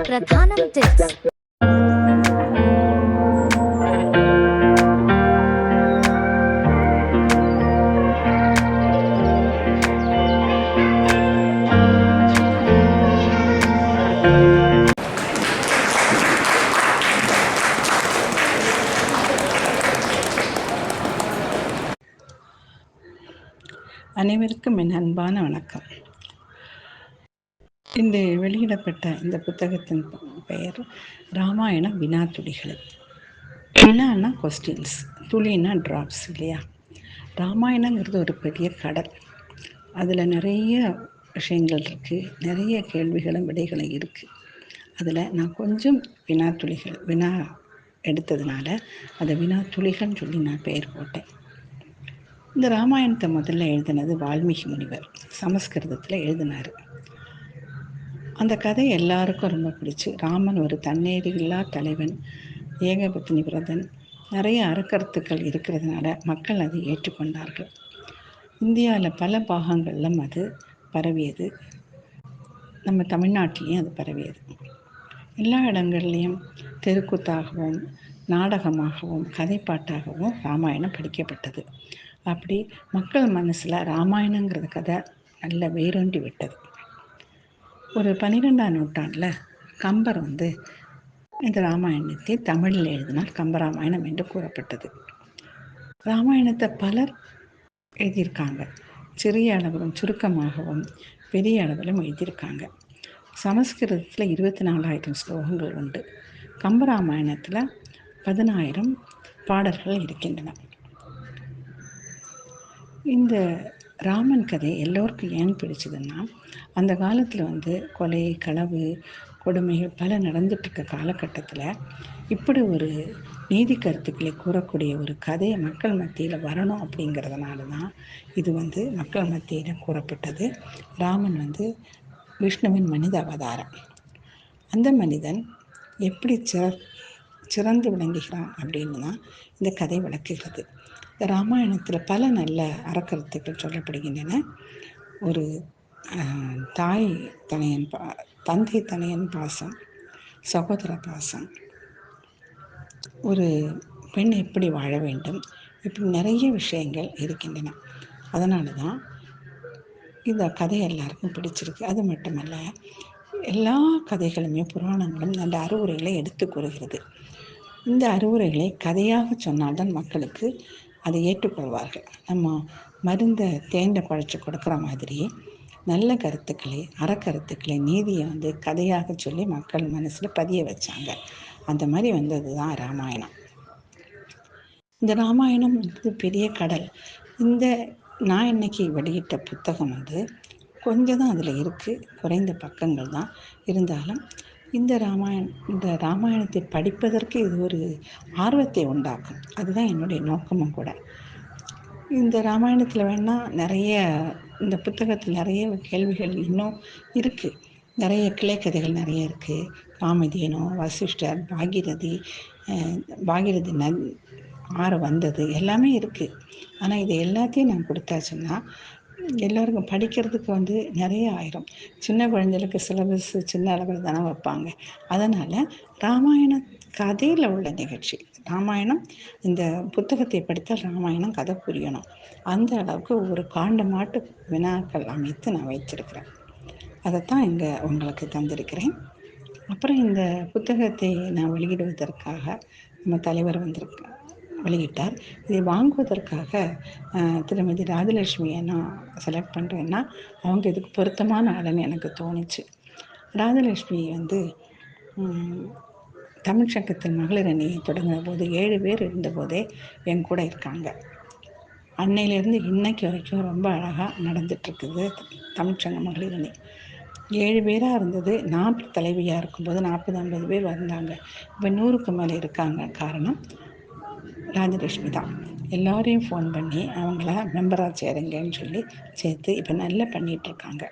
பிரதானம் டிப்ஸ். அனைவருக்கும் என் அன்பான வணக்கம். இந்த வெளியிடப்பட்ட இந்த புத்தகத்தின் பெயர் ராமாயண வினாத்துளிகள். வினான்னா கொஸ்டின்ஸ், துளின்னா ட்ராப்ஸ் இல்லையா. ராமாயணங்கிறது ஒரு பெரிய கடல். அதில் நிறைய விஷயங்கள் இருக்குது, நிறைய கேள்விகளும் விடைகளும் இருக்குது. அதில் நான் கொஞ்சம் வினா எடுத்ததுனால அதை வினாத்துளிகள்னு சொல்லி நான் பெயர் போட்டேன். இந்த ராமாயணத்தை முதல்ல எழுதினது வால்மீகி முனிவர், சமஸ்கிருதத்தில் எழுதினார். அந்த கதை எல்லாருக்கும் ரொம்ப பிடிச்சி, ராமன் ஒரு தன்னேறில்லா தலைவன், ஏகபத்தினி விரதன், நிறைய அறக்கருத்துக்கள் இருக்கிறதுனால மக்கள் அதை ஏற்றுக்கொண்டார்கள். இந்தியாவில் பல பாகங்களிலும் அது பரவியது, நம்ம தமிழ்நாட்டிலையும் அது பரவியது. எல்லா இடங்கள்லையும் தெருக்கூத்தாகவும் நாடகமாகவும் கதைப்பாட்டாகவும் ராமாயணம் படிக்கப்பட்டது. அப்படி மக்கள் மனசில் ராமாயணங்கிற கதை நல்ல வேரூன்றி விட்டது. ஒரு 12ஆம் நூற்றாண்டில் கம்பர் இந்த ராமாயணத்தை தமிழில் எழுதினார், கம்பராமாயணம் என்று கூறப்பட்டது. ராமாயணத்தை பலர் எழுதியிருக்காங்க, சிறிய அளவிலும் சுருக்கமாகவும் பெரிய அளவிலும் எழுதியிருக்காங்க. சமஸ்கிருதத்தில் 24,000 ஸ்லோகங்கள் உண்டு. கம்பராமாயணத்தில் 10,000 பாடல்கள் இருக்கின்றன. இந்த ராமன் கதை எல்லோருக்கும் ஏன் பிடிச்சதுன்னா, அந்த காலத்தில் கொலை, களவு, கொடுமைகள் பல நடந்துட்டுருக்க காலகட்டத்தில் இப்படி ஒரு நீதி கருத்துக்களை கூறக்கூடிய ஒரு கதையை மக்கள் மத்தியில் வரணும் அப்படிங்கிறதுனால தான் இது மக்கள் மத்தியில் கூறப்பட்டது. ராமன் விஷ்ணுவின் மனித அவதாரம். அந்த மனிதன் எப்படி சிறந்து விளங்குகிறான் அப்படின்னு தான் இந்த கதை விளக்குகிறது. ராமாயணத்தில் பல நல்ல அறக்கருத்துக்கள் சொல்லப்படுகின்றன. ஒரு தந்தை தனையன் பாசம், சகோதர பாசம், ஒரு பெண் எப்படி வாழ வேண்டும், இப்படி நிறைய விஷயங்கள் இருக்கின்றன. அதனால தான் இந்த கதை எல்லாருக்கும் பிடிச்சிருக்கு. அது மட்டுமல்ல, எல்லா கதைகளுமே புராணங்களும் நல்ல அறிவுரைகளை எடுத்து கூறுகிறது. இந்த அறிவுரைகளை கதையாக சொன்னால்தான் மக்களுக்கு அதை ஏற்றுக்கொள்வார்கள். நம்ம மருந்தை தேண்ட குழைச்சி கொடுக்குற மாதிரி நல்ல கருத்துக்களை, அறக்கருத்துக்களை, நீதியை கதையாக சொல்லி மக்கள் மனசில் பதிய வச்சாங்க. அந்த மாதிரி வந்தது தான் ராமாயணம். இந்த ராமாயணம் பெரிய கடல். நான் இன்னைக்கு வெளியிட்ட புத்தகம் கொஞ்சம் தான் அதில் இருக்குது, குறைந்த பக்கங்கள் தான். இருந்தாலும் இந்த ராமாயணத்தை படிப்பதற்கு இது ஒரு ஆர்வத்தை உண்டாக்கும். அதுதான் என்னுடைய நோக்கமும் கூட. இந்த ராமாயணத்தில் வேணால் இந்த புத்தகத்தில் நிறைய கேள்விகள் இன்னும் இருக்குது. நிறைய கிளைக்கதைகள் நிறைய இருக்குது. காமதேனு, வசிஷ்டர், பாகீரதி ஆறு வந்தது எல்லாமே இருக்குது. ஆனால் இது எல்லாத்தையும் நான் கொடுத்தாச்சுன்னா எல்லோருக்கும் படிக்கிறதுக்கு நிறைய ஆயிரும். சின்ன குழந்தைகளுக்கு சிலபஸ் சின்ன அளவில் தானே வைப்பாங்க. அதனால் ராமாயண கதையில் உள்ள நிகழ்ச்சி, ராமாயணம் இந்த புத்தகத்தை படித்தால் ராமாயணம் கதை புரியணும். அந்த அளவுக்கு ஒரு காண்டமாட்டு வினாக்கள் அமைத்து நான் வைத்திருக்கிறேன். அதைத்தான் இங்கே உங்களுக்கு தந்திருக்கிறேன். அப்புறம் இந்த புத்தகத்தை நான் வெளியிடுவதற்காக நம்ம தலைவர் வெளியிட்டார். இதை வாங்குவதற்காக திருமதி ராஜலட்சுமியை நான் செலக்ட் பண்ணுறேன்னா அவங்க இதுக்கு பொருத்தமான ஆளுன்னு எனக்கு தோணுச்சு. ராஜலட்சுமி தமிழ் சங்கத்தின் மகளிர் அணியை தொடங்கின போது 7 பேர் இருந்தபோதே என் கூட இருக்காங்க. அன்னையிலேருந்து இன்னைக்கு வரைக்கும் ரொம்ப அழகாக நடந்துட்டுருக்குது தமிழ்ச்சங்க மகளிர் அணி. 7 பேராக இருந்தது. நான் தலைவியாக இருக்கும்போது 40-50 பேர் வந்தாங்க. இப்போ 100க்கு மேலே இருக்காங்க. காரணம் ராஜலட்சுமி தான். எல்லோரையும் ஃபோன் பண்ணி அவங்கள மெம்பராக சேருங்கன்னு சொல்லி சேர்த்து இப்போ நல்லா பண்ணிகிட்ருக்காங்க.